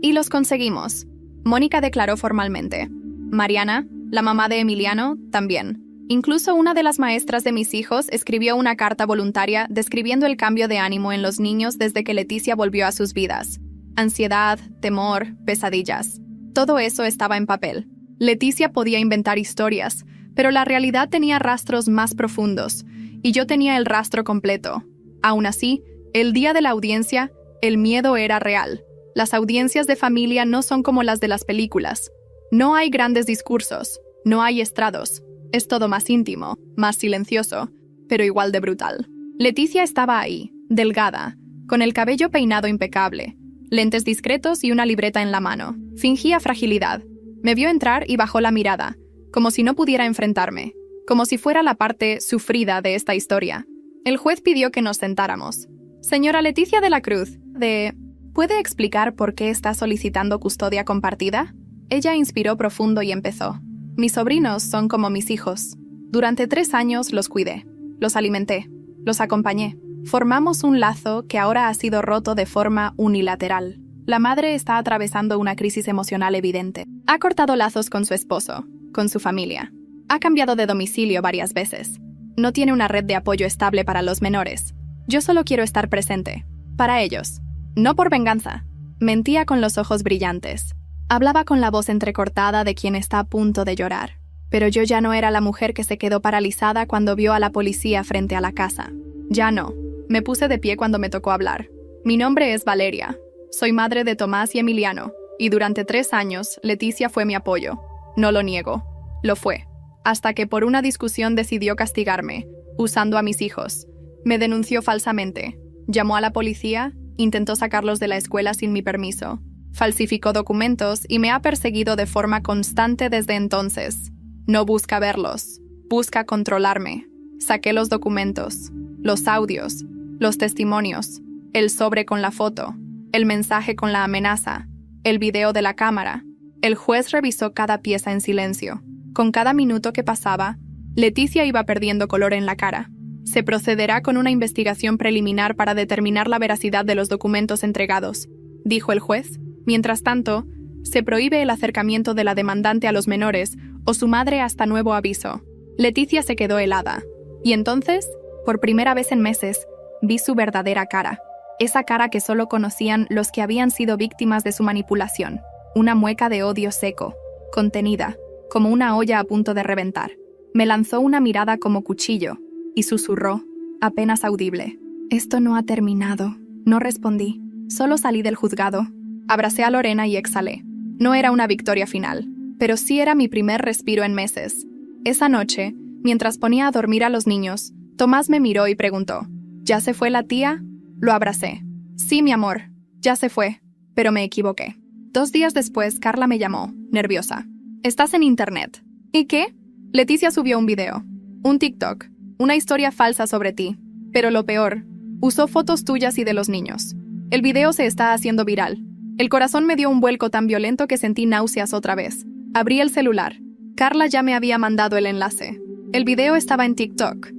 Y los conseguimos. Mónica declaró formalmente. Mariana, la mamá de Emiliano, también. Incluso una de las maestras de mis hijos escribió una carta voluntaria describiendo el cambio de ánimo en los niños desde que Leticia volvió a sus vidas. Ansiedad, temor, pesadillas. Todo eso estaba en papel. Leticia podía inventar historias, pero la realidad tenía rastros más profundos, y yo tenía el rastro completo. Aún así, el día de la audiencia, el miedo era real. Las audiencias de familia no son como las de las películas. No hay grandes discursos, no hay estrados. Es todo más íntimo, más silencioso, pero igual de brutal. Leticia estaba ahí, delgada, con el cabello peinado impecable, lentes discretos y una libreta en la mano. Fingía fragilidad. Me vio entrar y bajó la mirada, como si no pudiera enfrentarme, como si fuera la parte sufrida de esta historia. El juez pidió que nos sentáramos. Señora Leticia de la Cruz, ¿puede explicar por qué está solicitando custodia compartida? Ella inspiró profundo y empezó. Mis sobrinos son como mis hijos. Durante 3 años los cuidé, los alimenté, los acompañé. Formamos un lazo que ahora ha sido roto de forma unilateral. La madre está atravesando una crisis emocional evidente. Ha cortado lazos con su esposo, con su familia. Ha cambiado de domicilio varias veces. No tiene una red de apoyo estable para los menores. Yo solo quiero estar presente. Para ellos. No por venganza. Mentía con los ojos brillantes. Hablaba con la voz entrecortada de quien está a punto de llorar. Pero yo ya no era la mujer que se quedó paralizada cuando vio a la policía frente a la casa. Ya no. Me puse de pie cuando me tocó hablar. Mi nombre es Valeria. Soy madre de Tomás y Emiliano, y durante 3 años Leticia fue mi apoyo. No lo niego. Lo fue. Hasta que por una discusión decidió castigarme, usando a mis hijos. Me denunció falsamente. Llamó a la policía, intentó sacarlos de la escuela sin mi permiso. Falsificó documentos y me ha perseguido de forma constante desde entonces. No busca verlos, busca controlarme. Saqué los documentos, los audios, los testimonios, el sobre con la foto, el mensaje con la amenaza, el video de la cámara. El juez revisó cada pieza en silencio. Con cada minuto que pasaba, Leticia iba perdiendo color en la cara. Se procederá con una investigación preliminar para determinar la veracidad de los documentos entregados, dijo el juez. Mientras tanto, se prohíbe el acercamiento de la demandante a los menores o su madre hasta nuevo aviso. Leticia se quedó helada. Y entonces, por primera vez en meses, vi su verdadera cara. Esa cara que solo conocían los que habían sido víctimas de su manipulación. Una mueca de odio seco, contenida, como una olla a punto de reventar. Me lanzó una mirada como cuchillo y susurró, apenas audible. «Esto no ha terminado». No respondí. Solo salí del juzgado. Abracé a Lorena y exhalé. No era una victoria final, pero sí era mi primer respiro en meses. Esa noche, mientras ponía a dormir a los niños, Tomás me miró y preguntó, ¿ya se fue la tía? Lo abracé. Sí, mi amor, ya se fue, pero me equivoqué. 2 días después, Carla me llamó, nerviosa. ¿Estás en internet? ¿Y qué? Leticia subió un video, un TikTok, una historia falsa sobre ti. Pero lo peor, usó fotos tuyas y de los niños. El video se está haciendo viral. El corazón me dio un vuelco tan violento que sentí náuseas otra vez. Abrí el celular. Carla ya me había mandado el enlace. El video estaba en TikTok,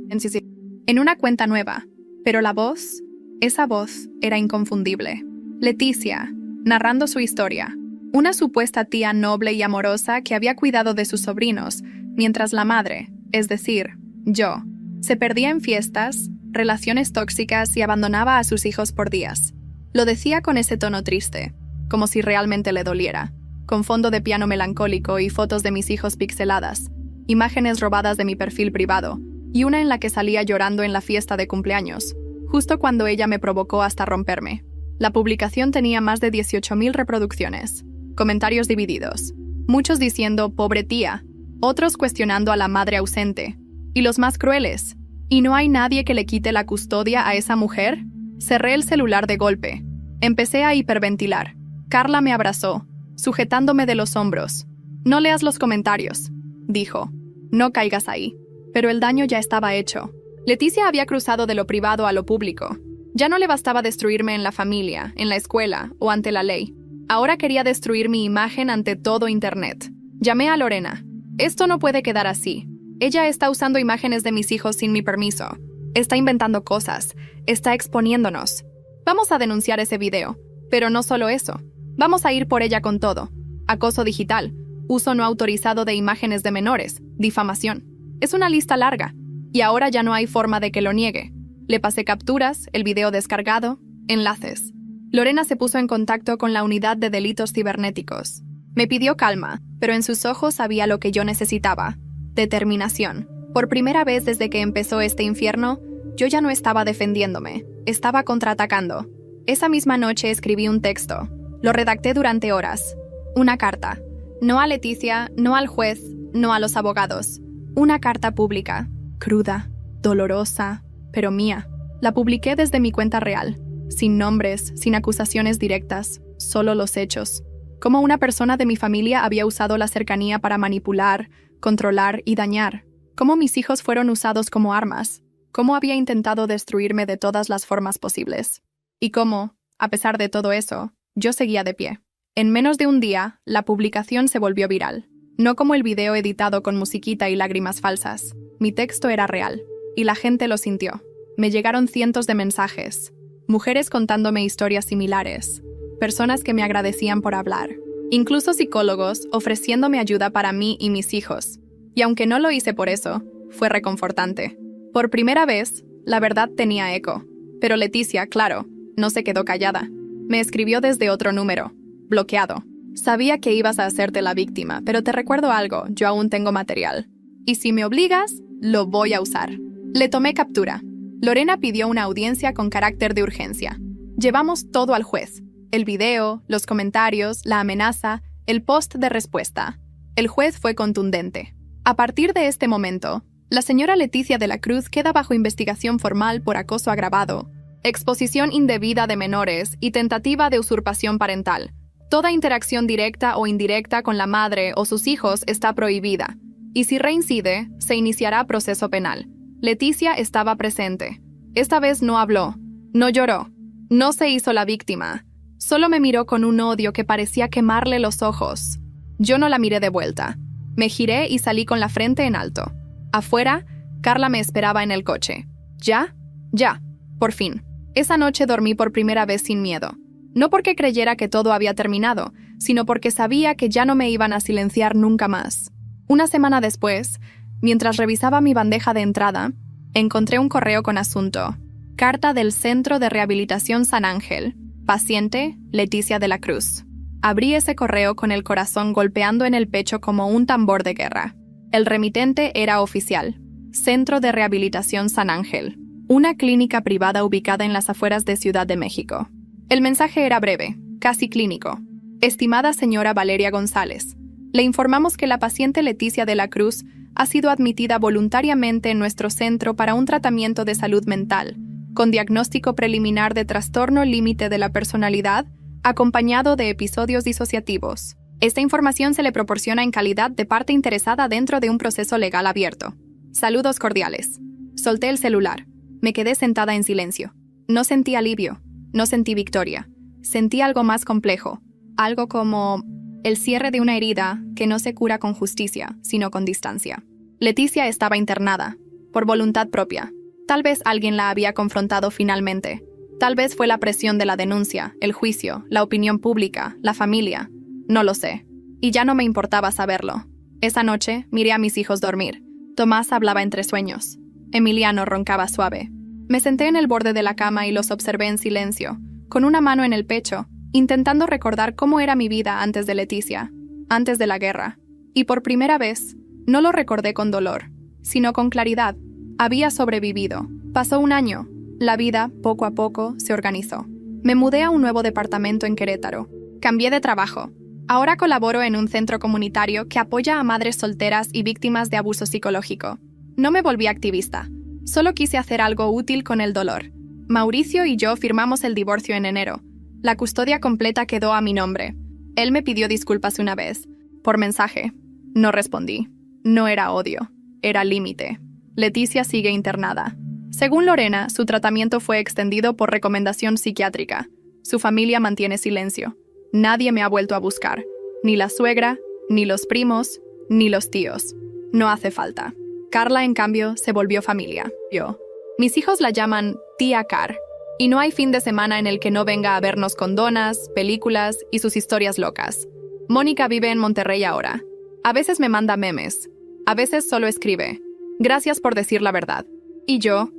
en una cuenta nueva. Pero la voz, esa voz, era inconfundible. Leticia, narrando su historia. Una supuesta tía noble y amorosa que había cuidado de sus sobrinos, mientras la madre, es decir, yo, se perdía en fiestas, relaciones tóxicas y abandonaba a sus hijos por días. Lo decía con ese tono triste, como si realmente le doliera, con fondo de piano melancólico y fotos de mis hijos pixeladas, imágenes robadas de mi perfil privado, y una en la que salía llorando en la fiesta de cumpleaños, justo cuando ella me provocó hasta romperme. La publicación tenía más de 18.000 reproducciones, comentarios divididos, muchos diciendo «pobre tía», otros cuestionando a la madre ausente, y los más crueles, ¿y no hay nadie que le quite la custodia a esa mujer? Cerré el celular de golpe. Empecé a hiperventilar. Carla me abrazó, sujetándome de los hombros. «No leas los comentarios», dijo. «No caigas ahí». Pero el daño ya estaba hecho. Leticia había cruzado de lo privado a lo público. Ya no le bastaba destruirme en la familia, en la escuela o ante la ley. Ahora quería destruir mi imagen ante todo Internet. Llamé a Lorena. «Esto no puede quedar así. Ella está usando imágenes de mis hijos sin mi permiso. Está inventando cosas. Está exponiéndonos. Vamos a denunciar ese video. Pero no solo eso. Vamos a ir por ella con todo. Acoso digital, uso no autorizado de imágenes de menores, difamación. Es una lista larga. Y ahora ya no hay forma de que lo niegue. Le pasé capturas, el video descargado, enlaces». Lorena se puso en contacto con la unidad de delitos cibernéticos. Me pidió calma, pero en sus ojos había lo que yo necesitaba. Determinación. Por primera vez desde que empezó este infierno, yo ya no estaba defendiéndome, estaba contraatacando. Esa misma noche escribí un texto. Lo redacté durante horas. Una carta. No a Leticia, no al juez, no a los abogados. Una carta pública. Cruda, dolorosa, pero mía. La publiqué desde mi cuenta real. Sin nombres, sin acusaciones directas, solo los hechos. Cómo una persona de mi familia había usado la cercanía para manipular, controlar y dañar. Cómo mis hijos fueron usados como armas. Cómo había intentado destruirme de todas las formas posibles. Y cómo, a pesar de todo eso, yo seguía de pie. En menos de un día, la publicación se volvió viral. No como el video editado con musiquita y lágrimas falsas. Mi texto era real. Y la gente lo sintió. Me llegaron cientos de mensajes. Mujeres contándome historias similares. Personas que me agradecían por hablar. Incluso psicólogos ofreciéndome ayuda para mí y mis hijos. Y aunque no lo hice por eso, fue reconfortante. Por primera vez, la verdad tenía eco. Pero Leticia, claro, no se quedó callada. Me escribió desde otro número. Bloqueado. Sabía que ibas a hacerte la víctima, pero te recuerdo algo, yo aún tengo material. Y si me obligas, lo voy a usar. Le tomé captura. Lorena pidió una audiencia con carácter de urgencia. Llevamos todo al juez. El video, los comentarios, la amenaza, el post de respuesta. El juez fue contundente. A partir de este momento, la señora Leticia de la Cruz queda bajo investigación formal por acoso agravado, exposición indebida de menores y tentativa de usurpación parental. Toda interacción directa o indirecta con la madre o sus hijos está prohibida, y si reincide, se iniciará proceso penal. Leticia estaba presente. Esta vez no habló, no lloró, no se hizo la víctima. Solo me miró con un odio que parecía quemarle los ojos. Yo no la miré de vuelta. Me giré y salí con la frente en alto. Afuera, Carla me esperaba en el coche. ¿Ya? Ya. Por fin. Esa noche dormí por primera vez sin miedo. No porque creyera que todo había terminado, sino porque sabía que ya no me iban a silenciar nunca más. Una semana después, mientras revisaba mi bandeja de entrada, encontré un correo con asunto. Carta del Centro de Rehabilitación San Ángel. Paciente, Leticia de la Cruz. Abrí ese correo con el corazón golpeando en el pecho como un tambor de guerra. El remitente era oficial. Centro de Rehabilitación San Ángel. Una clínica privada ubicada en las afueras de Ciudad de México. El mensaje era breve, casi clínico. Estimada señora Valeria González, le informamos que la paciente Leticia de la Cruz ha sido admitida voluntariamente en nuestro centro para un tratamiento de salud mental, con diagnóstico preliminar de trastorno límite de la personalidad, acompañado de episodios disociativos. Esta información se le proporciona en calidad de parte interesada dentro de un proceso legal abierto. Saludos cordiales. Solté el celular. Me quedé sentada en silencio. No sentí alivio. No sentí victoria. Sentí algo más complejo. Algo como el cierre de una herida que no se cura con justicia, sino con distancia. Leticia estaba internada, por voluntad propia. Tal vez alguien la había confrontado finalmente. Tal vez fue la presión de la denuncia, el juicio, la opinión pública, la familia. No lo sé. Y ya no me importaba saberlo. Esa noche miré a mis hijos dormir. Tomás hablaba entre sueños. Emiliano roncaba suave. Me senté en el borde de la cama y los observé en silencio, con una mano en el pecho, intentando recordar cómo era mi vida antes de Leticia, antes de la guerra. Y por primera vez, no lo recordé con dolor, sino con claridad. Había sobrevivido. Pasó un año. La vida, poco a poco, se organizó. Me mudé a un nuevo departamento en Querétaro. Cambié de trabajo. Ahora colaboro en un centro comunitario que apoya a madres solteras y víctimas de abuso psicológico. No me volví activista. Solo quise hacer algo útil con el dolor. Mauricio y yo firmamos el divorcio en enero. La custodia completa quedó a mi nombre. Él me pidió disculpas una vez, por mensaje. No respondí. No era odio, era límite. Leticia sigue internada. Según Lorena, su tratamiento fue extendido por recomendación psiquiátrica. Su familia mantiene silencio. Nadie me ha vuelto a buscar. Ni la suegra, ni los primos, ni los tíos. No hace falta. Carla, en cambio, se volvió familia. Yo. Mis hijos la llaman tía Car. Y no hay fin de semana en el que no venga a vernos con donas, películas y sus historias locas. Mónica vive en Monterrey ahora. A veces me manda memes. A veces solo escribe. Gracias por decir la verdad. Y yo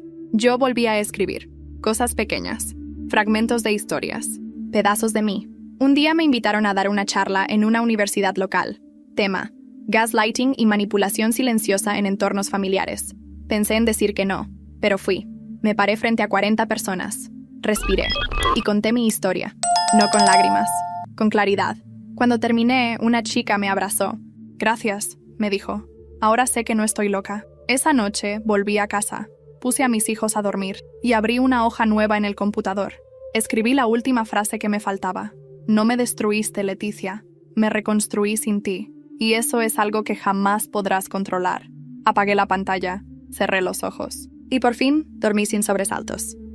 volví a escribir. Cosas pequeñas. Fragmentos de historias. Pedazos de mí. Un día me invitaron a dar una charla en una universidad local. Tema: gaslighting y manipulación silenciosa en entornos familiares. Pensé en decir que no, pero fui. Me paré frente a 40 personas. Respiré y conté mi historia. No con lágrimas, con claridad. Cuando terminé, una chica me abrazó. «Gracias», me dijo. «Ahora sé que no estoy loca». Esa noche volví a casa. Puse a mis hijos a dormir y abrí una hoja nueva en el computador. Escribí la última frase que me faltaba. «No me destruiste, Leticia. Me reconstruí sin ti. Y eso es algo que jamás podrás controlar». Apagué la pantalla, cerré los ojos. Y por fin, dormí sin sobresaltos.